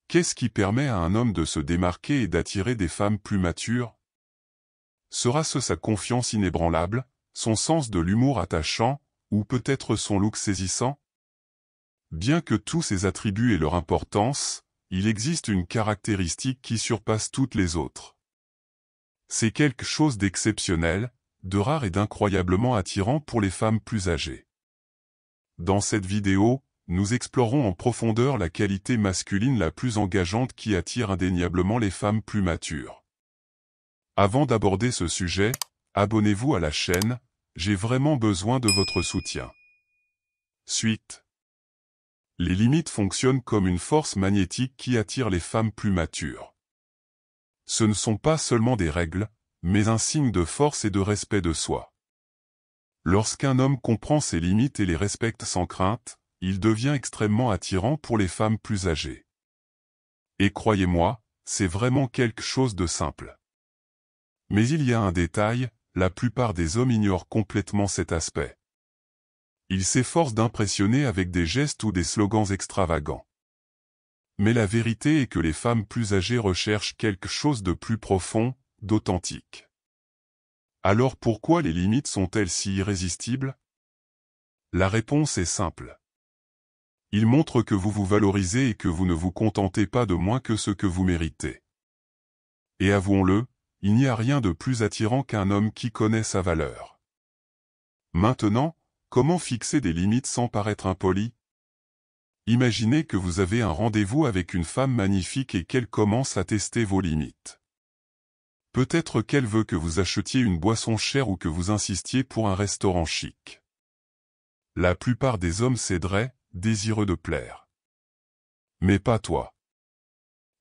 Qu'est-ce qui permet à un homme de se démarquer et d'attirer des femmes plus matures? Sera-ce sa confiance inébranlable, son sens de l'humour attachant, ou peut-être son look saisissant? Bien que tous ces attributs aient leur importance, il existe une caractéristique qui surpasse toutes les autres. C'est quelque chose d'exceptionnel, de rare et d'incroyablement attirant pour les femmes plus âgées. Dans cette vidéo, nous explorons en profondeur la qualité masculine la plus engageante qui attire indéniablement les femmes plus matures. Avant d'aborder ce sujet, abonnez-vous à la chaîne, j'ai vraiment besoin de votre soutien. Suite. Les limites fonctionnent comme une force magnétique qui attire les femmes plus matures. Ce ne sont pas seulement des règles, mais un signe de force et de respect de soi. Lorsqu'un homme comprend ses limites et les respecte sans crainte, il devient extrêmement attirant pour les femmes plus âgées. Et croyez-moi, c'est vraiment quelque chose de simple. Mais il y a un détail, la plupart des hommes ignorent complètement cet aspect. Ils s'efforcent d'impressionner avec des gestes ou des slogans extravagants. Mais la vérité est que les femmes plus âgées recherchent quelque chose de plus profond, d'authentique. Alors pourquoi les limites sont-elles si irrésistibles? La réponse est simple. Ils montrent que vous vous valorisez et que vous ne vous contentez pas de moins que ce que vous méritez. Et avouons-le, il n'y a rien de plus attirant qu'un homme qui connaît sa valeur. Maintenant, comment fixer des limites sans paraître impoli? Imaginez que vous avez un rendez-vous avec une femme magnifique et qu'elle commence à tester vos limites. Peut-être qu'elle veut que vous achetiez une boisson chère ou que vous insistiez pour un restaurant chic. La plupart des hommes céderaient, désireux de plaire. Mais pas toi.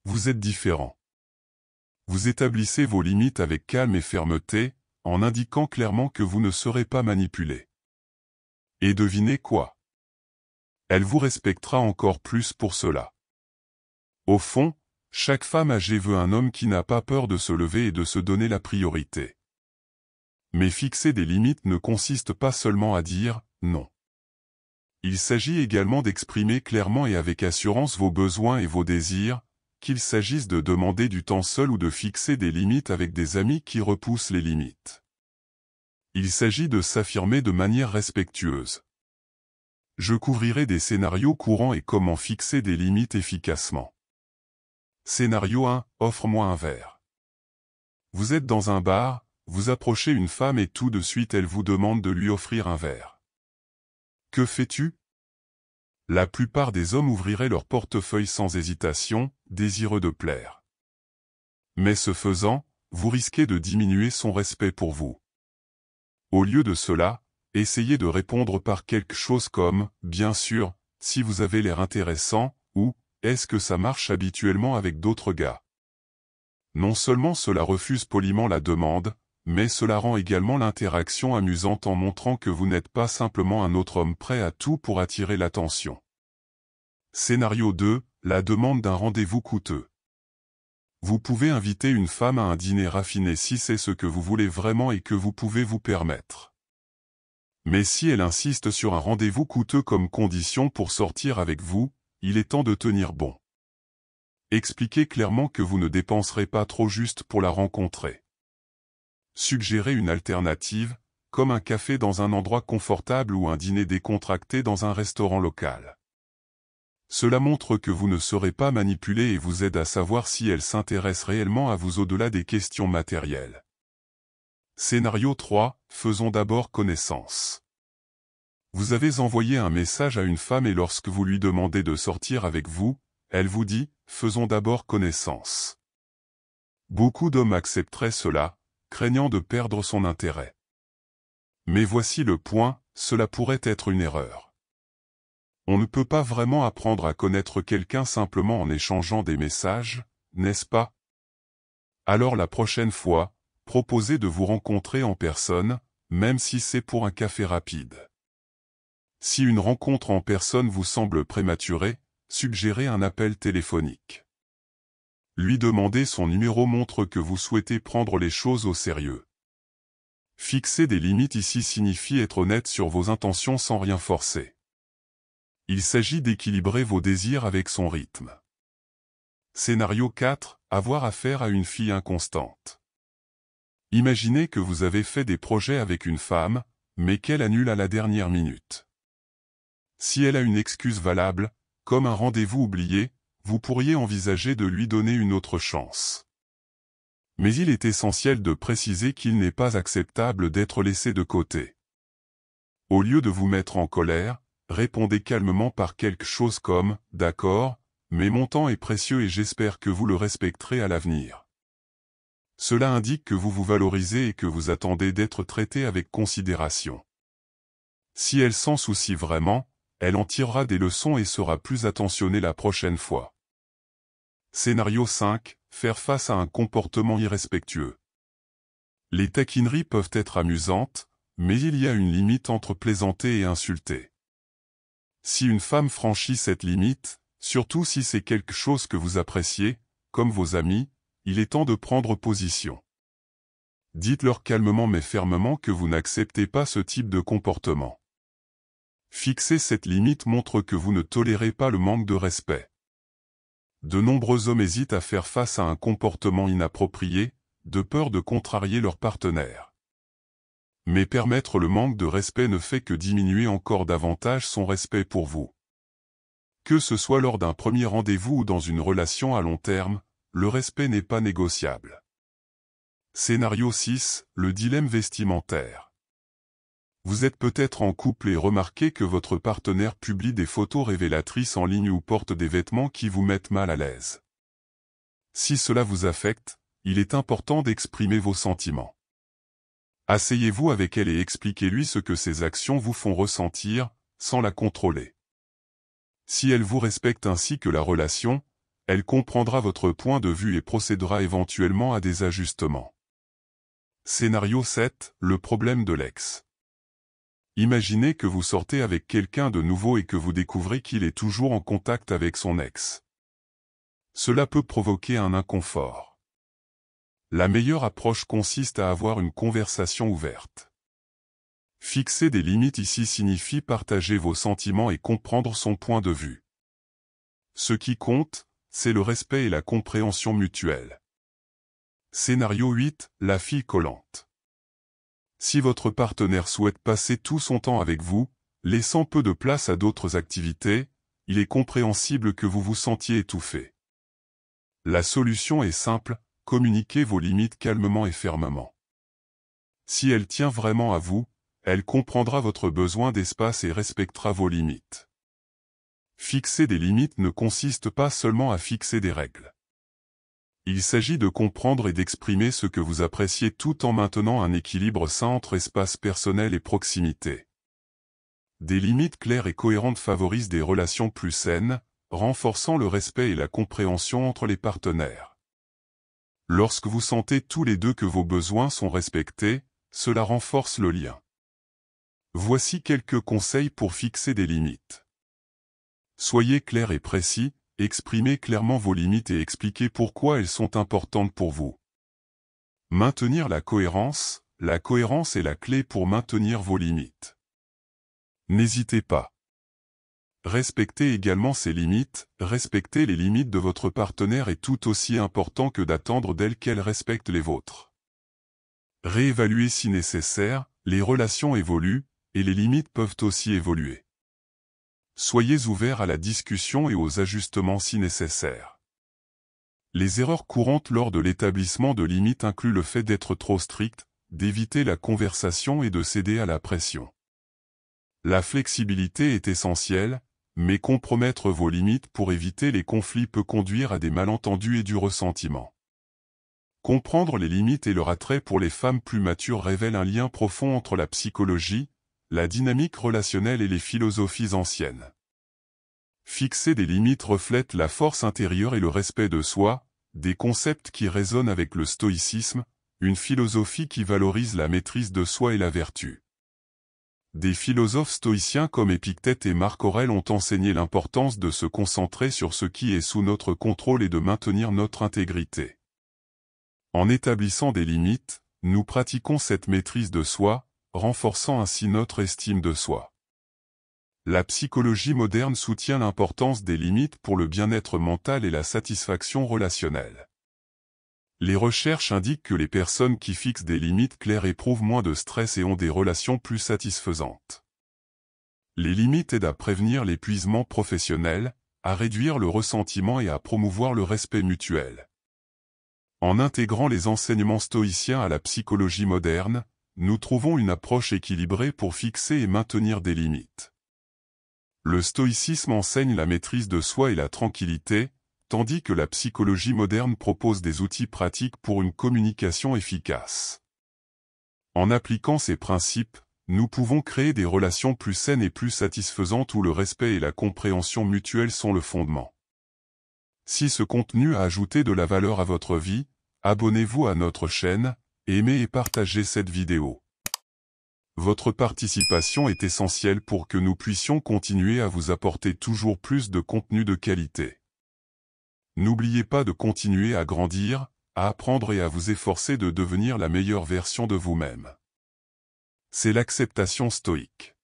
Vous êtes différent. Vous établissez vos limites avec calme et fermeté, en indiquant clairement que vous ne serez pas manipulé. Et devinez quoi? Elle vous respectera encore plus pour cela. Au fond, chaque femme âgée veut un homme qui n'a pas peur de se lever et de se donner la priorité. Mais fixer des limites ne consiste pas seulement à dire « non ». Il s'agit également d'exprimer clairement et avec assurance vos besoins et vos désirs, qu'il s'agisse de demander du temps seul ou de fixer des limites avec des amis qui repoussent les limites. Il s'agit de s'affirmer de manière respectueuse. Je couvrirai des scénarios courants et comment fixer des limites efficacement. Scénario 1, offre-moi un verre. Vous êtes dans un bar, vous approchez une femme et tout de suite elle vous demande de lui offrir un verre. Que fais-tu? La plupart des hommes ouvriraient leur portefeuille sans hésitation, désireux de plaire. Mais ce faisant, vous risquez de diminuer son respect pour vous. Au lieu de cela, essayez de répondre par quelque chose comme « bien sûr, si vous avez l'air intéressant » ou « est-ce que ça marche habituellement avec d'autres gars ?» Non seulement cela refuse poliment la demande, mais cela rend également l'interaction amusante en montrant que vous n'êtes pas simplement un autre homme prêt à tout pour attirer l'attention. Scénario 2, la demande d'un rendez-vous coûteux. Vous pouvez inviter une femme à un dîner raffiné si c'est ce que vous voulez vraiment et que vous pouvez vous permettre. Mais si elle insiste sur un rendez-vous coûteux comme condition pour sortir avec vous, il est temps de tenir bon. Expliquez clairement que vous ne dépenserez pas trop juste pour la rencontrer. Suggérez une alternative, comme un café dans un endroit confortable ou un dîner décontracté dans un restaurant local. Cela montre que vous ne serez pas manipulé et vous aide à savoir si elle s'intéresse réellement à vous au-delà des questions matérielles. Scénario 3, faisons d'abord connaissance. Vous avez envoyé un message à une femme et lorsque vous lui demandez de sortir avec vous, elle vous dit « faisons d'abord connaissance ». Beaucoup d'hommes accepteraient cela, craignant de perdre son intérêt. Mais voici le point, cela pourrait être une erreur. On ne peut pas vraiment apprendre à connaître quelqu'un simplement en échangeant des messages, n'est-ce pas? Alors la prochaine fois, proposez de vous rencontrer en personne, même si c'est pour un café rapide. Si une rencontre en personne vous semble prématurée, suggérez un appel téléphonique. Lui demander son numéro montre que vous souhaitez prendre les choses au sérieux. Fixer des limites ici signifie être honnête sur vos intentions sans rien forcer. Il s'agit d'équilibrer vos désirs avec son rythme. Scénario 4. Avoir affaire à une fille inconstante. Imaginez que vous avez fait des projets avec une femme, mais qu'elle annule à la dernière minute. Si elle a une excuse valable, comme un rendez-vous oublié, vous pourriez envisager de lui donner une autre chance. Mais il est essentiel de préciser qu'il n'est pas acceptable d'être laissé de côté. Au lieu de vous mettre en colère, répondez calmement par quelque chose comme « D'accord, mais mon temps est précieux et j'espère que vous le respecterez à l'avenir ». Cela indique que vous vous valorisez et que vous attendez d'être traité avec considération. Si elle s'en soucie vraiment, elle en tirera des leçons et sera plus attentionnée la prochaine fois. Scénario 5. Faire face à un comportement irrespectueux. Les taquineries peuvent être amusantes, mais il y a une limite entre plaisanter et insulter. Si une femme franchit cette limite, surtout si c'est quelque chose que vous appréciez, comme vos amis, il est temps de prendre position. Dites-leur calmement mais fermement que vous n'acceptez pas ce type de comportement. Fixer cette limite montre que vous ne tolérez pas le manque de respect. De nombreux hommes hésitent à faire face à un comportement inapproprié, de peur de contrarier leur partenaire. Mais permettre le manque de respect ne fait que diminuer encore davantage son respect pour vous. Que ce soit lors d'un premier rendez-vous ou dans une relation à long terme, le respect n'est pas négociable. Scénario 6. Le dilemme vestimentaire. Vous êtes peut-être en couple et remarquez que votre partenaire publie des photos révélatrices en ligne ou porte des vêtements qui vous mettent mal à l'aise. Si cela vous affecte, il est important d'exprimer vos sentiments. Asseyez-vous avec elle et expliquez-lui ce que ses actions vous font ressentir, sans la contrôler. Si elle vous respecte ainsi que la relation, elle comprendra votre point de vue et procédera éventuellement à des ajustements. Scénario 7. Le problème de l'ex. Imaginez que vous sortez avec quelqu'un de nouveau et que vous découvrez qu'il est toujours en contact avec son ex. Cela peut provoquer un inconfort. La meilleure approche consiste à avoir une conversation ouverte. Fixer des limites ici signifie partager vos sentiments et comprendre son point de vue. Ce qui compte, c'est le respect et la compréhension mutuelle. Scénario 8. La fille collante. Si votre partenaire souhaite passer tout son temps avec vous, laissant peu de place à d'autres activités, il est compréhensible que vous vous sentiez étouffé. La solution est simple, communiquez vos limites calmement et fermement. Si elle tient vraiment à vous, elle comprendra votre besoin d'espace et respectera vos limites. Fixer des limites ne consiste pas seulement à fixer des règles. Il s'agit de comprendre et d'exprimer ce que vous appréciez tout en maintenant un équilibre sain entre espace personnel et proximité. Des limites claires et cohérentes favorisent des relations plus saines, renforçant le respect et la compréhension entre les partenaires. Lorsque vous sentez tous les deux que vos besoins sont respectés, cela renforce le lien. Voici quelques conseils pour fixer des limites. Soyez clair et précis. Exprimez clairement vos limites et expliquez pourquoi elles sont importantes pour vous. Maintenir la cohérence est la clé pour maintenir vos limites. N'hésitez pas. Respectez également ses limites, respecter les limites de votre partenaire est tout aussi important que d'attendre d'elle qu'elle respecte les vôtres. Réévaluez si nécessaire, les relations évoluent, et les limites peuvent aussi évoluer. Soyez ouverts à la discussion et aux ajustements si nécessaire. Les erreurs courantes lors de l'établissement de limites incluent le fait d'être trop strict, d'éviter la conversation et de céder à la pression. La flexibilité est essentielle, mais compromettre vos limites pour éviter les conflits peut conduire à des malentendus et du ressentiment. Comprendre les limites et leur attrait pour les femmes plus matures révèle un lien profond entre la psychologie, la dynamique relationnelle et les philosophies anciennes. Fixer des limites reflète la force intérieure et le respect de soi, des concepts qui résonnent avec le stoïcisme, une philosophie qui valorise la maîtrise de soi et la vertu. Des philosophes stoïciens comme Épictète et Marc Aurèle ont enseigné l'importance de se concentrer sur ce qui est sous notre contrôle et de maintenir notre intégrité. En établissant des limites, nous pratiquons cette maîtrise de soi, renforçant ainsi notre estime de soi. La psychologie moderne soutient l'importance des limites pour le bien-être mental et la satisfaction relationnelle. Les recherches indiquent que les personnes qui fixent des limites claires éprouvent moins de stress et ont des relations plus satisfaisantes. Les limites aident à prévenir l'épuisement professionnel, à réduire le ressentiment et à promouvoir le respect mutuel. En intégrant les enseignements stoïciens à la psychologie moderne, nous trouvons une approche équilibrée pour fixer et maintenir des limites. Le stoïcisme enseigne la maîtrise de soi et la tranquillité, tandis que la psychologie moderne propose des outils pratiques pour une communication efficace. En appliquant ces principes, nous pouvons créer des relations plus saines et plus satisfaisantes où le respect et la compréhension mutuelle sont le fondement. Si ce contenu a ajouté de la valeur à votre vie, abonnez-vous à notre chaîne, aimez et partagez cette vidéo. Votre participation est essentielle pour que nous puissions continuer à vous apporter toujours plus de contenu de qualité. N'oubliez pas de continuer à grandir, à apprendre et à vous efforcer de devenir la meilleure version de vous-même. C'est l'acceptation stoïque.